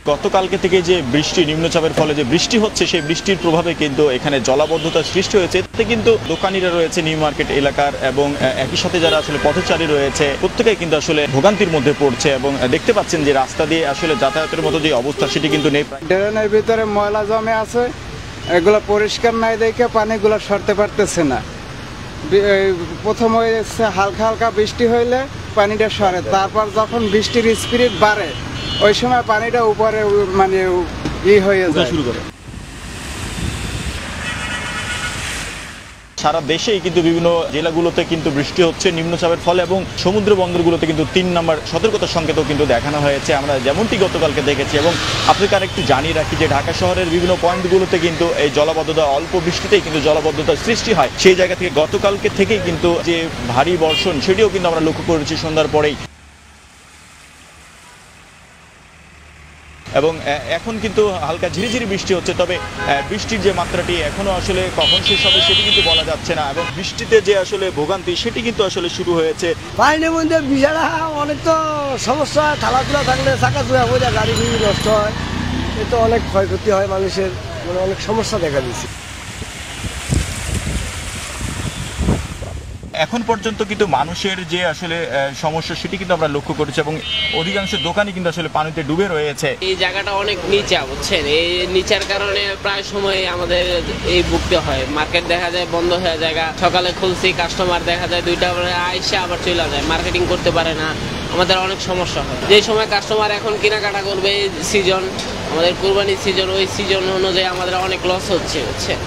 গতকালকে থেকে যে বৃষ্টি নিম্নচাপের ফলে যে বৃষ্টি হচ্ছে সেই বৃষ্টির প্রভাবে কিন্তু এখানে জলাবদ্ধতার সৃষ্টি হয়েছে। এতে কিন্তু দোকানিরা রয়েছে নিউ মার্কেট এলাকার এবং একই সাথে যারা আসলে পথচারী রয়েছে প্রত্যেকেই কিন্তু আসলে ভোগান্তির মধ্যে পড়ছে এবং দেখতে পাচ্ছেন যে রাস্তা দিয়ে আসলে যাতায়াতের মতো যে অবস্থা সেটি কিন্তু নেই। ড্রেনের ভিতরে ময়লা জমে আছে, এগুলো পরিষ্কার নাই দেখে পানিগুলো সরতে পারতেছে না। প্রথম হয়েছে হালকা হালকা বৃষ্টি হইলে পানিটা সরে, তারপর যখন বৃষ্টির স্পিরিট বাড়ে ওই সময় পানিটা উপরে মানে হয়ে যায় শুরু করে। সারা দেশেই কিন্তু বিভিন্ন জেলাগুলোতে কিন্তু বৃষ্টি হচ্ছে নিম্নচাপের ফলে এবং সমুদ্র বন্দরগুলোতে কিন্তু ৩ নম্বর সতর্কতা সংকেতও কিন্তু দেখানো হয়েছে, আমরা যেমনটি গতকালকে দেখেছি। এবং আপনাকে আরেকটু জানিয়ে রাখি যে ঢাকা শহরের বিভিন্ন পয়েন্টগুলোতে কিন্তু এই জলাবদ্ধতা অল্প বৃষ্টিতেই কিন্তু জলাবদ্ধতার সৃষ্টি হয়। সেই জায়গা থেকে গতকালকে থেকেই কিন্তু যে ভারী বর্ষণ সেটিও কিন্তু আমরা লক্ষ্য করেছি সন্ধ্যার পরেই। এবং এখন কিন্তু হালকা ঝিরিঝিরি বৃষ্টি হচ্ছে, তবে বৃষ্টির যে মাত্রাটি এখনো আসলে কখন শেষ হবে সেটি কিন্তু বলা যাচ্ছে না। এবং বৃষ্টিতে যে আসলে ভোগান্তি সেটি কিন্তু আসলে শুরু হয়েছে। পানির মধ্যে বিছানা অনেক তো সমস্যা, খেলাধুলা থাকলে চাকা চুয়া হয়ে যায়, গাড়ি ঘুড়ি নষ্ট হয়, এতে অনেক ক্ষয়ক্ষতি হয় মানুষের, মানে অনেক সমস্যা দেখা দিচ্ছে। এখন পর্যন্ত কিন্তু মানুষের যে আসলে সমস্যা সেটি কিন্তু আমরা লক্ষ্য করেছি এবং অধিকাংশ দোকানই কিন্তু আসলে পানিতে ডুবে রয়েছে। এই জায়গাটা অনেক নিচা, বুঝছেন, এই নিচার কারণে প্রায় সময় আমাদের এই ভুগতে হয়। মার্কেট দেখা যায় বন্ধ হয়ে যায়, সকালে খুলছি কাস্টমার দেখা যায় 2টা বেলা আইসা আবার চলে যায়, মার্কেটিং করতে পারে না, আমাদের অনেক সমস্যা হয়। যে সময় কাস্টমার এখন কেনাকাটা করবে সিজন, আমাদের কুরবানির সিজন, ওই সিজন অনুযায়ী আমাদের অনেক লস হচ্ছে, বুঝছেন।